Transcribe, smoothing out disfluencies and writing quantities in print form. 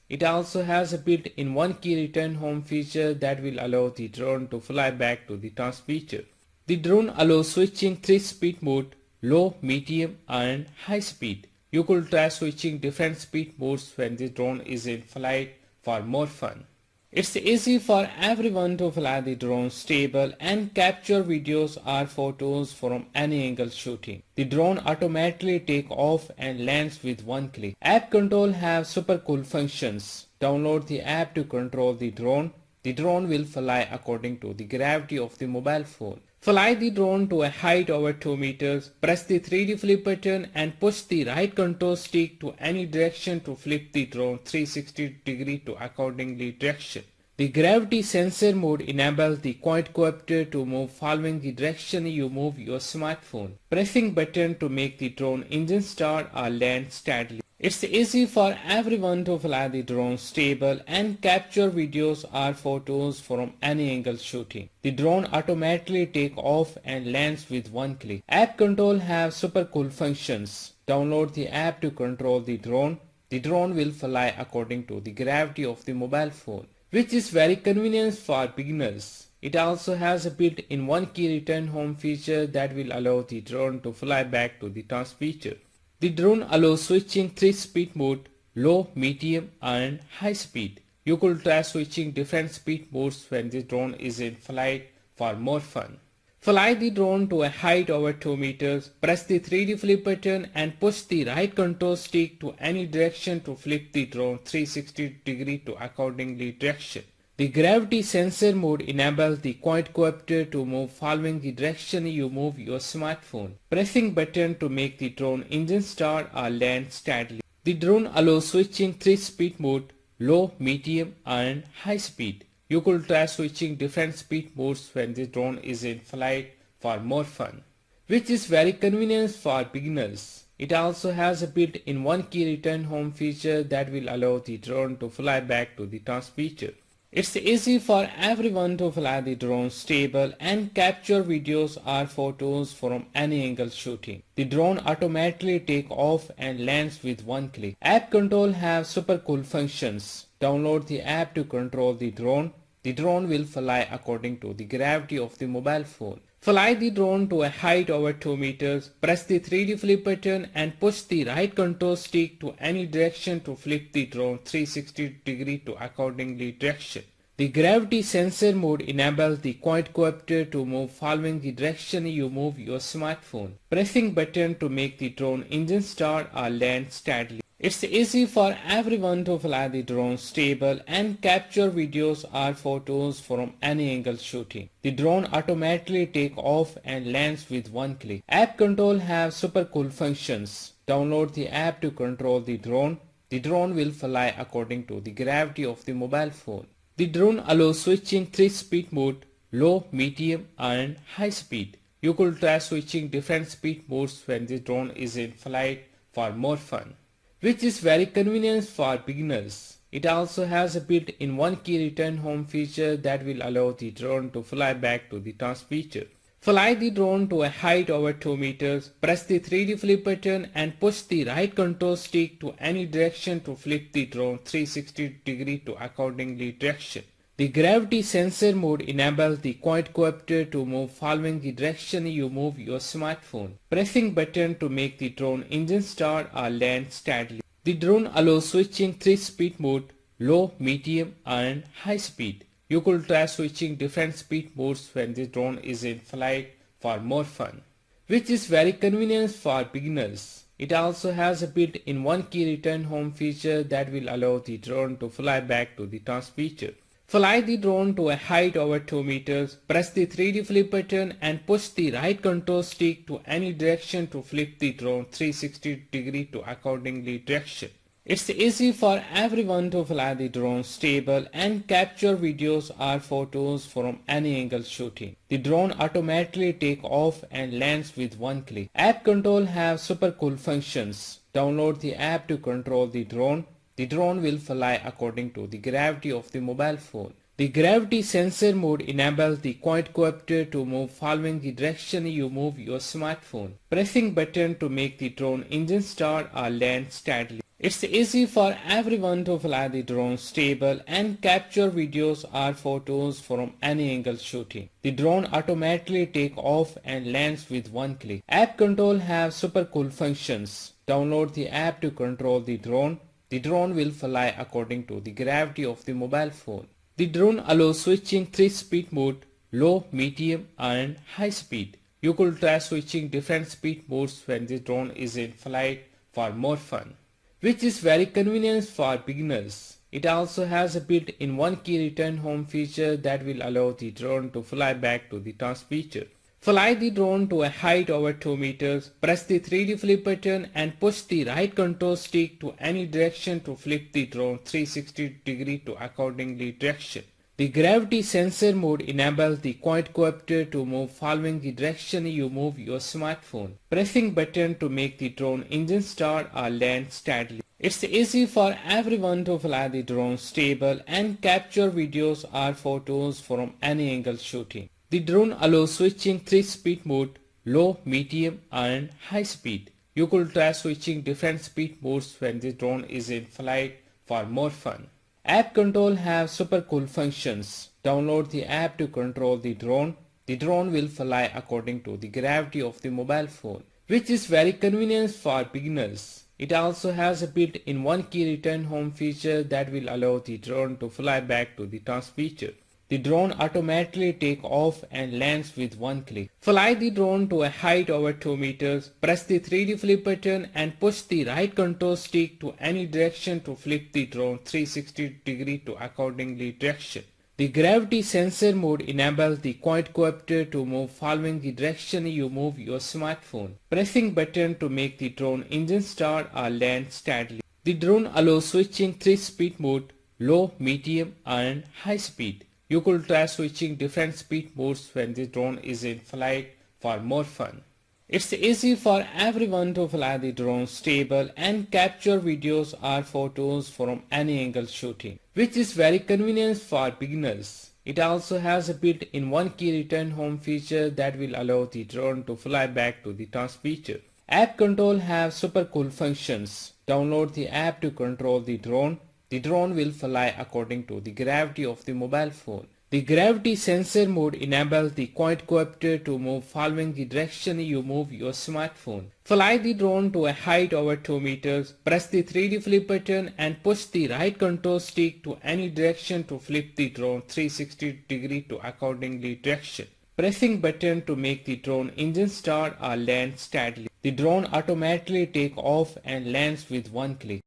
It also has a built-in one-key return home feature that will allow the drone to fly back to the transmitter. The drone allows switching 3-speed mode, low, medium and high speed. You could try switching different speed modes when the drone is in flight for more fun. It's easy for everyone to fly the drone stable and capture videos or photos from any angle shooting. The drone automatically takes off and lands with one click. App control have super cool functions. Download the app to control the drone. The drone will fly according to the gravity of the mobile phone. Fly the drone to a height over 2 meters, press the 3D flip button and push the right control stick to any direction to flip the drone 360 degree to accordingly direction. The gravity sensor mode enables the quadcopter to move following the direction you move your smartphone. Pressing button to make the drone engine start or land steadily. It's easy for everyone to fly the drone stable and capture videos or photos from any angle shooting. The drone automatically takes off and lands with one click. App control have super cool functions. Download the app to control the drone. The drone will fly according to the gravity of the mobile phone, which is very convenient for beginners. It also has a built-in one-key return home feature that will allow the drone to fly back to the transmitter. The drone allows switching 3-speed mode, low, medium and high speed. You could try switching different speed modes when the drone is in flight for more fun. Fly the drone to a height over 2 meters, press the 3D flip button and push the right control stick to any direction to flip the drone 360 degree to accordingly direction. The gravity sensor mode enables the quadcopter to move following the direction you move your smartphone. Pressing button to make the drone engine start or land steadily. The drone allows switching 3-speed mode, low, medium and high speed. You could try switching different speed modes when the drone is in flight for more fun, which is very convenient for beginners. It also has a built-in one-key return home feature that will allow the drone to fly back to the transmitter. It's easy for everyone to fly the drone stable and capture videos or photos from any angle shooting. The drone automatically takes off and lands with one click. App control have super cool functions. Download the app to control the drone. The drone will fly according to the gravity of the mobile phone. Fly the drone to a height over 2 meters, press the 3D flip button and push the right control stick to any direction to flip the drone 360 degree to accordingly direction. The gravity sensor mode enables the quadcopter to move following the direction you move your smartphone. Pressing button to make the drone engine start or land steadily. It's easy for everyone to fly the drone stable and capture videos or photos from any angle shooting. The drone automatically takes off and lands with one click. App control have super cool functions. Download the app to control the drone. The drone will fly according to the gravity of the mobile phone. The drone allows switching 3-speed mode, low, medium and high speed. You could try switching different speed modes when the drone is in flight for more fun, which is very convenient for beginners. It also has a built-in one-key return home feature that will allow the drone to fly back to the transmitter. Fly the drone to a height over 2 meters, press the 3D flip button and push the right control stick to any direction to flip the drone 360 degree to accordingly direction. The gravity sensor mode enables the quadcopter to move following the direction you move your smartphone. Pressing button to make the drone engine start or land steadily. The drone allows switching 3-speed mode, low, medium and high speed. You could try switching different speed modes when the drone is in flight for more fun, which is very convenient for beginners. It also has a built-in one-key return home feature that will allow the drone to fly back to the transmitter. Fly the drone to a height over 2 meters, press the 3D flip button and push the right control stick to any direction to flip the drone 360 degree to accordingly direction. It's easy for everyone to fly the drone stable and capture videos or photos from any angle shooting. The drone automatically takes off and lands with one click. App control have super cool functions. Download the app to control the drone. The drone will fly according to the gravity of the mobile phone. The gravity sensor mode enables the quadcopter to move following the direction you move your smartphone. Pressing button to make the drone engine start or land steadily. It's easy for everyone to fly the drone stable and capture videos or photos from any angle shooting. The drone automatically takes off and lands with one click. App control have super cool functions. Download the app to control the drone. The drone will fly according to the gravity of the mobile phone. The drone allows switching 3-speed mode, low, medium and high speed. You could try switching different speed modes when the drone is in flight for more fun, which is very convenient for beginners. It also has a built-in one-key return home feature that will allow the drone to fly back to the transmitter. Fly the drone to a height over 2 meters, press the 3D flip button and push the right control stick to any direction to flip the drone 360 degree to accordingly direction. The gravity sensor mode enables the quadcopter to move following the direction you move your smartphone. Pressing button to make the drone engine start or land steadily. It's easy for everyone to fly the drone stable and capture videos or photos from any angle shooting. The drone allows switching 3-speed mode, low, medium and high speed. You could try switching different speed modes when the drone is in flight for more fun. App control have super cool functions. Download the app to control the drone. The drone will fly according to the gravity of the mobile phone, which is very convenient for beginners. It also has a built-in one-key return home feature that will allow the drone to fly back to the transmitter. The drone automatically takes off and lands with one click. Fly the drone to a height over 2 meters, press the 3D flip button and push the right control stick to any direction to flip the drone 360 degree to accordingly direction. The gravity sensor mode enables the quadcopter to move following the direction you move your smartphone. Pressing button to make the drone engine start or land steadily. The drone allows switching 3-speed mode, low, medium and high speed. You could try switching different speed modes when the drone is in flight for more fun. It's easy for everyone to fly the drone stable and capture videos or photos from any angle shooting, which is very convenient for beginners. It also has a built-in one-key return home feature that will allow the drone to fly back to the transmitter. App control have super cool functions. Download the app to control the drone. The drone will fly according to the gravity of the mobile phone. The gravity sensor mode enables the quadcopter to move following the direction you move your smartphone. Fly the drone to a height over 2 meters, press the 3D flip button and push the right control stick to any direction to flip the drone 360 degree to accordingly direction. Pressing button to make the drone engine start or land steadily. The drone automatically takes off and lands with one click.